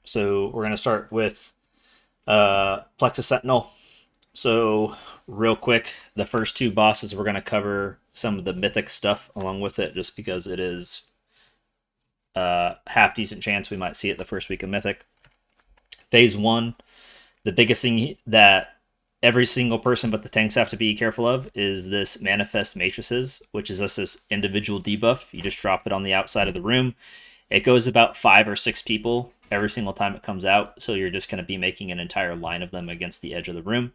So we're going to start with Plexus Sentinel. So, real quick, the first two bosses, we're going to cover some of the mythic stuff along with it, just because it is half decent chance we might see it the first week of Mythic. Phase 1, the biggest thing that every single person but the tanks have to be careful of is this Manifest Matrices, which is just this individual debuff. You just drop it on the outside of the room. It goes about 5 or 6 people every single time it comes out, so you're just going to be making an entire line of them against the edge of the room.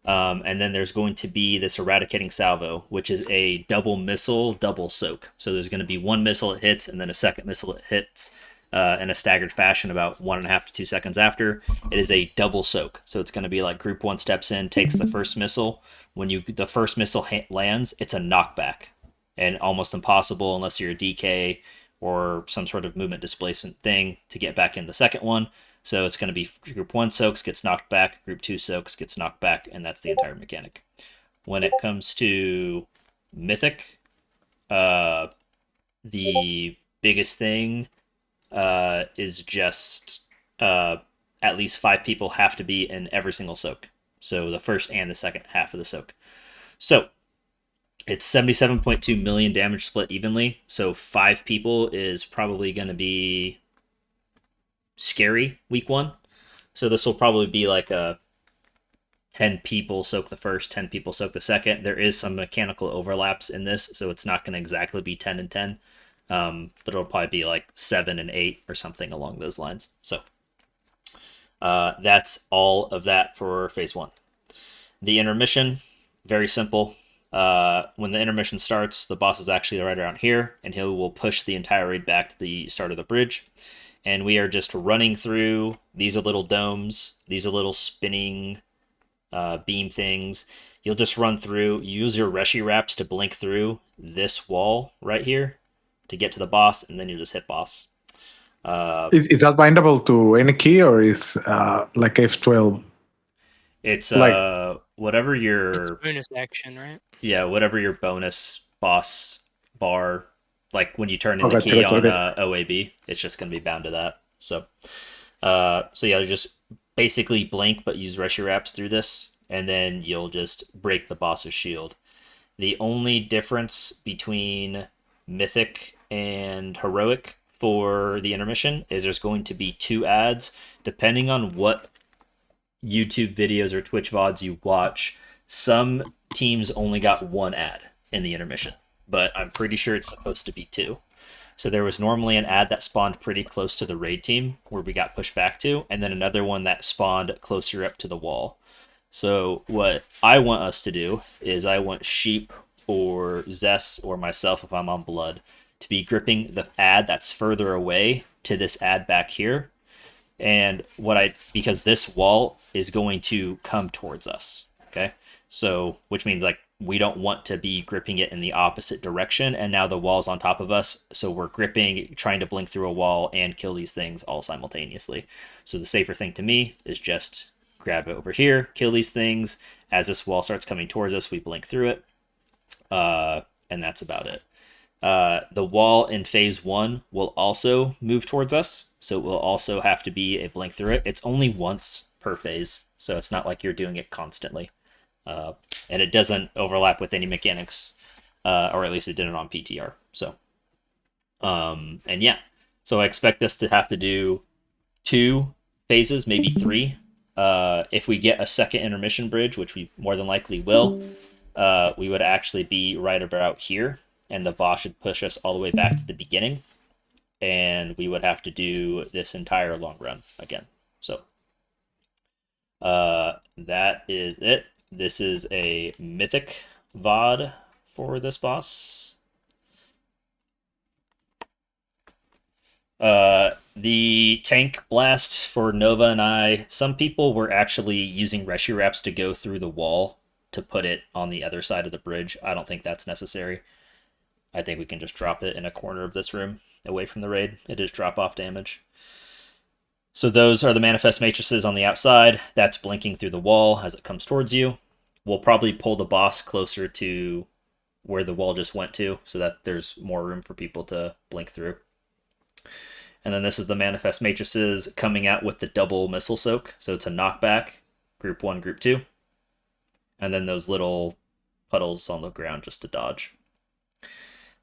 And then there's going to be this Eradicating Salvo, which is a double missile, double soak. So there's going to be one missile it hits, and then a second missile it hits in a staggered fashion about 1.5 to 2 seconds after. It is a double soak. So it's going to be like Group 1 steps in, takes the first missile. When the first missile lands, it's a knockback. And almost impossible unless you're a DK or some sort of movement displacement thing to get back in the second one. So it's going to be Group 1 soaks, gets knocked back, Group 2 soaks, gets knocked back, and that's the entire mechanic. When it comes to Mythic, the biggest thing is just at least 5 people have to be in every single soak. So the first and the second half of the soak. So it's 77.2 million damage split evenly. So 5 people is probably going to be scary week 1. So this will probably be like a 10 people soak the first, 10 people soak the second. There is some mechanical overlaps in this, so it's not going to exactly be 10 and 10. But it'll probably be like 7 and 8 or something along those lines. So that's all of that for phase 1. The intermission, very simple. When the intermission starts, the boss is actually right around here, and he will push the entire raid back to the start of the bridge. And we are just running through. These are little domes. These are little spinning beam things. You'll just run through. Use your Reshi Wraps to blink through this wall right here to get to the boss, and then you just hit boss. Is that bindable to any key, or is like F12? It's Like whatever It's your bonus action, right? whatever your bonus boss bar, like when you turn in oh, the gotcha, key gotcha, on okay. OAB, it's just gonna be bound to that. So yeah, you just basically blink but use Reshi Wraps through this, and then you'll just break the boss's shield. The only difference between Mythic and Heroic for the intermission is there's going to be 2 ads depending on what YouTube videos or Twitch VODs you watch. Some teams only got 1 ad in the intermission, but I'm pretty sure it's supposed to be 2. So there was normally an ad that spawned pretty close to the raid team where we got pushed back to, and then another one that spawned closer up to the wall. So what I want us to do is I want Sheep or Zess or myself if I'm on Blood to be gripping the ad that's further away to this ad back here. And because this wall is going to come towards us. Okay. So, which means like we don't want to be gripping it in the opposite direction. And now the wall's on top of us. So we're gripping, trying to blink through a wall and kill these things all simultaneously. So the safer thing to me is just grab it over here, kill these things. As this wall starts coming towards us, we blink through it. And that's about it. The wall in phase 1 will also move towards us. So it will also have to be a blink through it. It's only once per phase. So it's not like you're doing it constantly. And it doesn't overlap with any mechanics, or at least it didn't on PTR. So, and yeah, so I expect us to have to do 2 phases, maybe 3. If we get a second intermission bridge, which we more than likely will, we would actually be right about here, and the boss should push us all the way back to the beginning, and we would have to do this entire long run again. So, that is it. This is a Mythic VOD for this boss. The tank blast for Nova and I, some people were actually using Reshi Wraps to go through the wall to put it on the other side of the bridge. I don't think that's necessary. I think we can just drop it in a corner of this room away from the raid. It is drop off damage. So those are the Manifest Matrices on the outside. That's blinking through the wall as it comes towards you. We'll probably pull the boss closer to where the wall just went to so that there's more room for people to blink through. And then this is the Manifest Matrices coming out with the double missile soak. So it's a knockback, group 1, group 2. And then those little puddles on the ground just to dodge.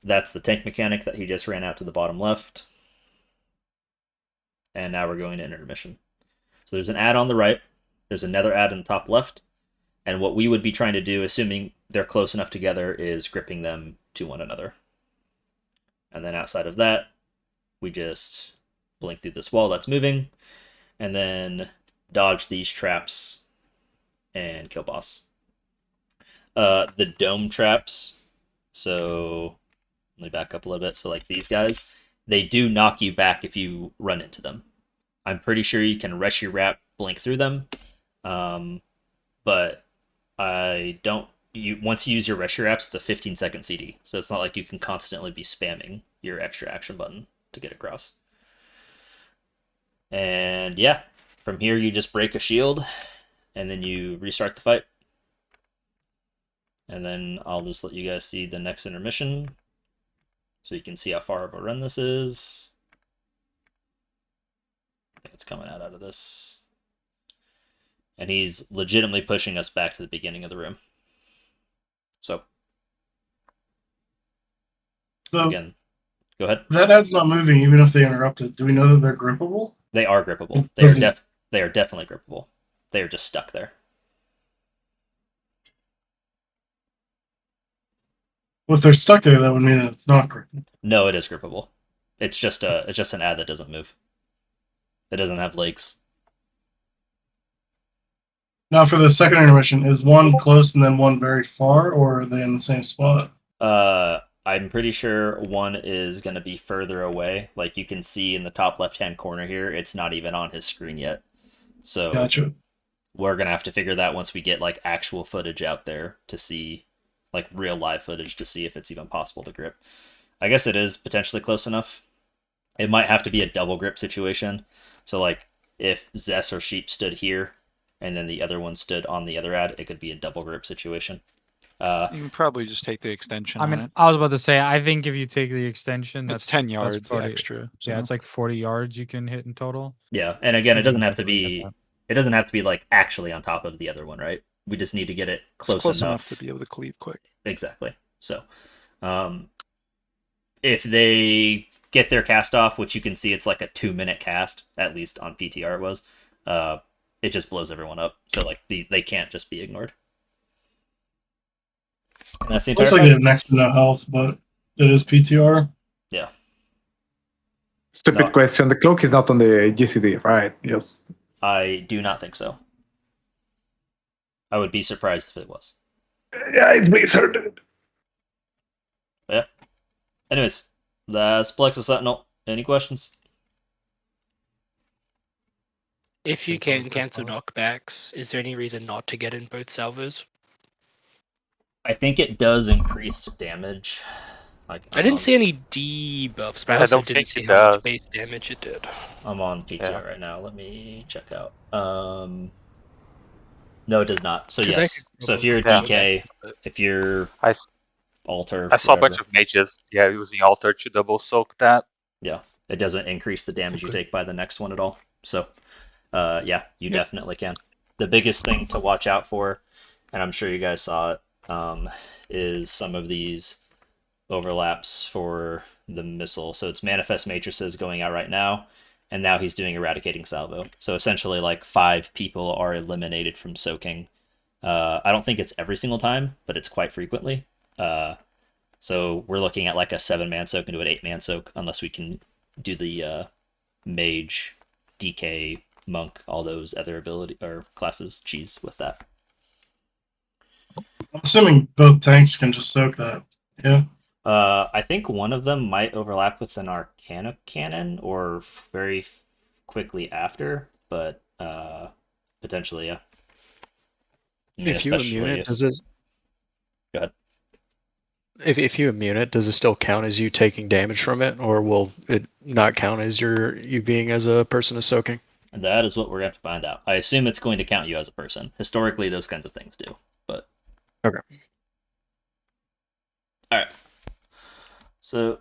That's the tank mechanic that he just ran out to the bottom left. And now we're going to intermission. So there's an ad on the right. There's another ad in the top left. And what we would be trying to do, assuming they're close enough together, is gripping them to one another. And then outside of that, we just blink through this wall that's moving, and then dodge these traps and kill boss. The dome traps, so let me back up a little bit. So like these guys, they do knock you back if you run into them. I'm pretty sure you can rush your wrap, blink through them, but I don't. Once you use your rush your wraps, it's a 15-second CD, so it's not like you can constantly be spamming your extra action button to get across. And yeah, from here you just break a shield, and then you restart the fight. And then I'll just let you guys see the next intermission, so you can see how far of a run this is. I think it's coming out of this. And he's legitimately pushing us back to the beginning of the room. So again, go ahead. That ad's not moving even if they interrupt it. Do we know that they're grippable? They are grippable. They are definitely grippable. They are just stuck there. Well, if they're stuck there, that would mean that it's not grippable. No, it is grippable. It's just an ad that doesn't move. It doesn't have legs. Now, for the second intermission, is one close and then one very far, or are they in the same spot? I'm pretty sure one is going to be further away. Like you can see in the top left-hand corner here, it's not even on his screen yet. So Gotcha. We're going to have to figure that once we get like actual footage out there to see, like real live footage to see if it's even possible to grip. I guess it is potentially close enough. It might have to be a double grip situation. So like if Zess or Sheep stood here and then the other one stood on the other ad, it could be a double grip situation. You can probably just take the extension. I mean, on it. I was about to say, I think if you take the extension, It's that's 10 that's yards 40 extra. So. Yeah, it's like 40 yards you can hit in total. Yeah, and again, it You doesn't can have to definitely get be. that. It doesn't have to be like actually on top of the other one, right? We just need to get it It's close enough to enough be able to cleave quick. Exactly. So, if they get their cast off, which you can see it's like a 2-minute cast, at least on PTR it was, it just blows everyone up. So like they can't just be ignored. And that's the entire Looks like they have next to no health, but it is PTR. Yeah. Stupid No. question. The cloak is not on the GCD, right? Yes. I do not think so. I would be surprised if it was. Yeah, it's Blizzard. Yeah. Anyways, that's Plexus Sentinel. Any questions? If you can cancel knockbacks, is there any reason not to get in both salvos? I think it does increase damage. Like I didn't see any debuffs, but I I also don't didn't think see it how much does. base damage it did. I'm on PTR Yeah. right now. Let me check out. No, it does not. So 'Cause I yes. could So if you're a Yeah. DK, if you're I alter, saw a bunch whatever, of mages, using altar to double soak that. yeah, it doesn't increase the damage you Okay. take by the next one at all. So, yeah, you Yep. definitely can. The biggest thing to watch out for, and I'm sure you guys saw it, is some of these overlaps for the missile. So it's Manifest Matrices going out right now, and now he's doing Eradicating Salvo. So essentially, like 5 people are eliminated from soaking. I don't think it's every single time, but it's quite frequently. So we're looking at like a 7-man soak into an 8-man soak, unless we can do the mage, DK, monk, all those other ability or classes cheese with that. I'm assuming both tanks can just soak that. Yeah. I think one of them might overlap with an Arcana cannon or very quickly after, but potentially, yeah. I mean, If you especially immune it, if- does it? Go ahead. If you immune it, does it still count as you taking damage from it, or will it not count as you being as a person is soaking? And that is what we're going to find out. I assume it's going to count you as a person. Historically, those kinds of things do, but Okay. All right. So